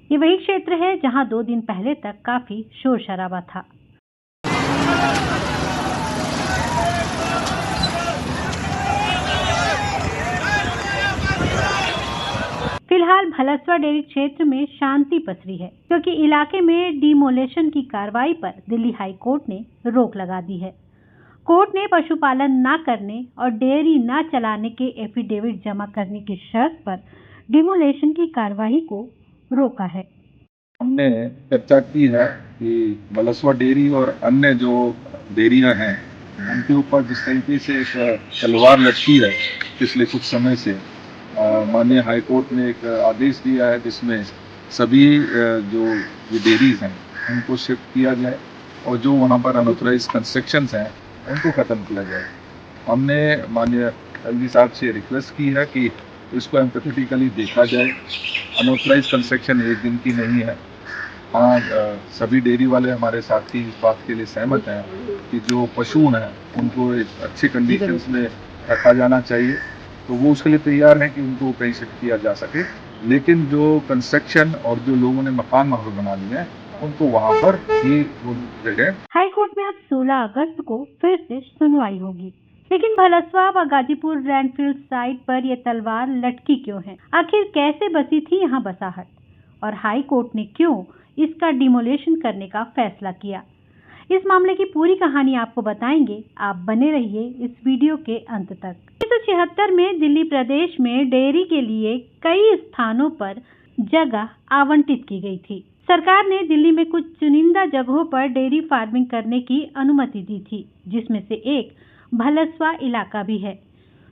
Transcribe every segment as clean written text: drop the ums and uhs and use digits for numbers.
ये वही क्षेत्र है जहां 2 दिन पहले तक काफी शोर शराबा था। फिलहाल भलसवा डेयरी क्षेत्र में शांति पसरी है, क्योंकि इलाके में डिमोलेशन की कार्रवाई पर दिल्ली हाई कोर्ट ने रोक लगा दी है। कोर्ट ने पशुपालन न करने और डेयरी न चलाने के एफिडेविट जमा करने की शर्त पर डिमोलेशन की कार्रवाई को रोका है। हमने चर्चा की है कि भलसवा डेयरी और अन्य जो डेयरियां हैं उनके ऊपर जिस तरीके से एक तलवार लटकी है पिछले कुछ समय से, माननीय हाई कोर्ट ने एक आदेश दिया है जिसमें सभी जो ये डेयरीज हैं उनको शिफ्ट किया जाए और जो वहाँ पर अनऑथराइज कंस्ट्रक्शंस हैं उनको ख़त्म किया जाए। हमने माननीय एलजी साहब से रिक्वेस्ट की है कि इसको एम्पैथेटिकली देखा जाए। अनऑथराइज कंस्ट्रक्शन एक दिन की नहीं है। हाँ, सभी डेयरी वाले हमारे साथी इस बात के लिए सहमत हैं कि जो पशु हैं उनको एक अच्छे कंडीशंस में रखा जाना चाहिए, तो वो उसके लिए तैयार हैं कि उनको कहीं शिफ्ट किया जा सके। लेकिन जो कंस्ट्रक्शन और जो लोगों ने मकान वहाँ पर बना लिए हैं उनको वहाँ पर ही वो जगह। हाई कोर्ट में अब 16 अगस्त को फिर से सुनवाई होगी, लेकिन भलसवा व गाजीपुर लैंडफिल साइट पर यह तलवार लटकी क्यों है? आखिर कैसे बसी थी यहाँ बसाहट, और हाई कोर्ट ने क्यों इसका डिमोलेशन करने का फैसला किया? इस मामले की पूरी कहानी आपको बताएंगे। आप बने रहिए इस वीडियो के अंत तक। 1976 में दिल्ली प्रदेश में डेयरी के लिए कई स्थानों पर जगह आवंटित की गई थी। सरकार ने दिल्ली में कुछ चुनिंदा जगहों पर डेयरी फार्मिंग करने की अनुमति दी थी, जिसमें से एक भलसवा इलाका भी है।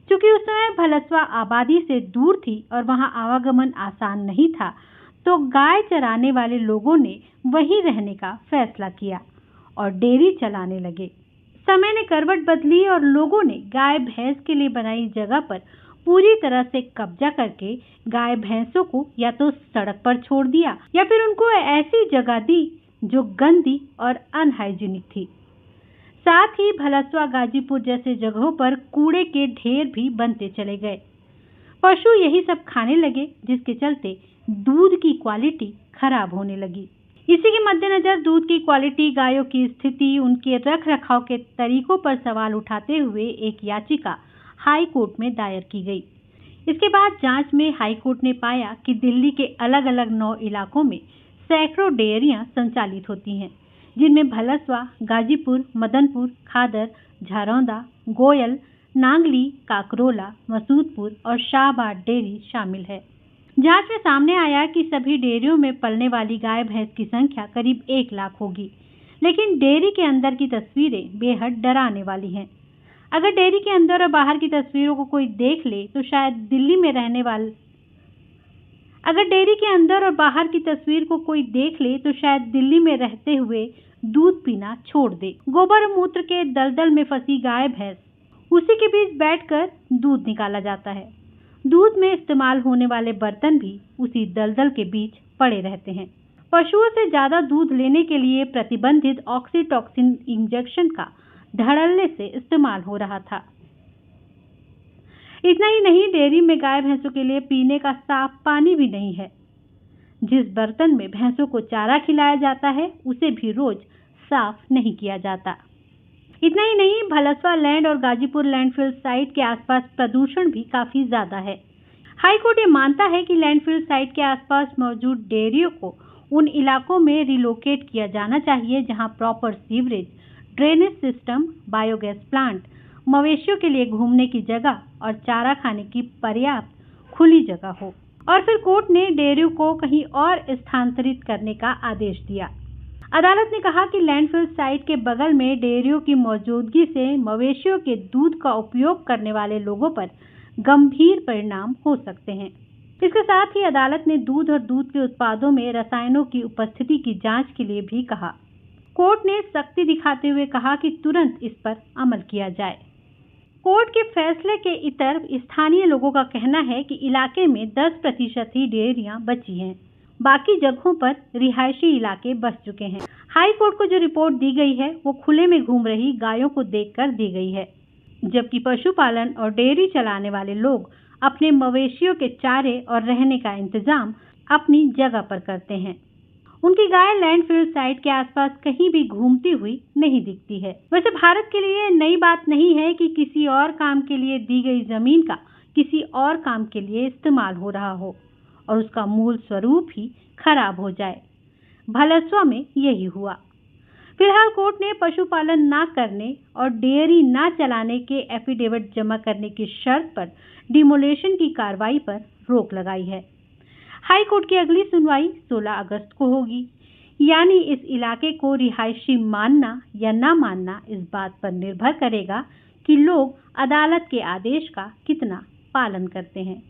चूंकि उस समय भलसवा आबादी से दूर थी और वहां आवागमन आसान नहीं था, तो गाय चराने वाले लोगों ने वहीं रहने का फैसला किया और डेयरी चलाने लगे। समय ने करवट बदली और लोगों ने गाय भैंस के लिए बनाई जगह पर पूरी तरह से कब्जा करके गाय भैंसों को या तो सड़क पर छोड़ दिया या फिर उनको ऐसी जगह दी जो गंदी और अनहाइजीनिक थी। साथ ही भलसवा गाजीपुर जैसे जगहों पर कूड़े के ढेर भी बनते चले गए। पशु यही सब खाने लगे, जिसके चलते दूध की क्वालिटी खराब होने लगी। इसी के मद्देनजर दूध की क्वालिटी, गायों की स्थिति, उनके रख रखाव के तरीकों पर सवाल उठाते हुए एक याचिका हाई कोर्ट में दायर की गई। इसके बाद जांच में हाई कोर्ट ने पाया कि दिल्ली के अलग अलग 9 इलाकों में सैकड़ों डेयरियां संचालित होती हैं, जिनमें भलसवा, गाजीपुर, मदनपुर, खादर, झारौंदा, गोयल, नांगली, काकरोला, मसूदपुर और शाहबाद डेयरी शामिल है। जांच में सामने आया कि सभी डेयरियों में पलने वाली गाय भैंस की संख्या करीब 1 लाख होगी, लेकिन डेयरी के अंदर की तस्वीरें बेहद डराने वाली हैं। अगर डेयरी के अंदर और बाहर की तस्वीरों को कोई देख ले तो शायद दिल्ली में रहने वाले रहते हुए दूध पीना छोड़ दे। गोबर और मूत्र के दलदल में फंसी गाय भैंस, उसी के बीच बैठकर दूध निकाला जाता है। दूध में इस्तेमाल होने वाले बर्तन भी उसी दलदल के बीच पड़े रहते हैं। पशुओं से ज्यादा दूध लेने के लिए प्रतिबंधित ऑक्सीटॉक्सिन इंजेक्शन का धड़ल्ले से इस्तेमाल हो रहा था। इतना ही नहीं, डेयरी में गाय भैंसों के लिए पीने का साफ पानी भी नहीं है। जिस बर्तन में भैंसों को चारा खिलाया जाता है उसे भी रोज साफ नहीं किया जाता। इतना ही नहीं, भलसवा लैंड और गाजीपुर लैंडफिल साइट के आसपास प्रदूषण भी काफी ज्यादा है। हाई कोर्ट ये मानता है कि लैंडफिल साइट के आसपास मौजूद डेयरियों को उन इलाकों में रिलोकेट किया जाना चाहिए जहां proper sewerage, drainage system, biogas plant, मवेशियों के लिए घूमने की जगह और चारा खाने की पर्याप्त खुली जगह हो। और फिर कोर्ट ने डेयरियों को कहीं और स्थानांतरित करने का आदेश दिया। अदालत ने कहा कि लैंडफिल साइट के बगल में डेयरियों की मौजूदगी से मवेशियों के दूध का उपयोग करने वाले लोगों पर गंभीर परिणाम हो सकते हैं। इसके साथ ही अदालत ने दूध और दूध के उत्पादों में रसायनों की उपस्थिति की जांच के लिए भी कहा। कोर्ट ने सख्ती दिखाते हुए कहा कि तुरंत इस पर अमल किया जाए। कोर्ट के फैसले के इतर स्थानीय लोगों का कहना है कि इलाके में 10% ही डेयरियां बची हैं, बाकी जगहों पर रिहायशी इलाके बस चुके हैं। हाई कोर्ट को जो रिपोर्ट दी गई है वो खुले में घूम रही गायों को देखकर दी गई है, जबकि पशुपालन और डेयरी चलाने वाले लोग अपने मवेशियों के चारे और रहने का इंतजाम अपनी जगह पर करते हैं। उनकी गाय लैंडफिल साइट के आसपास कहीं भी घूमती हुई नहीं दिखती है। वैसे भारत के लिए नई बात नहीं है कि किसी और काम के लिए दी गई जमीन का किसी और काम के लिए इस्तेमाल हो रहा हो और उसका मूल स्वरूप ही खराब हो जाए। भलसवा में यही हुआ। फिलहाल कोर्ट ने पशुपालन न करने और डेयरी न चलाने के एफिडेविट जमा करने की शर्त पर डिमोलेशन की कार्रवाई पर रोक लगाई है। हाई कोर्ट की अगली सुनवाई 16 अगस्त को होगी। यानी इस इलाके को रिहायशी मानना या न मानना इस बात पर निर्भर करेगा कि लोग अदालत के आदेश का कितना पालन करते हैं।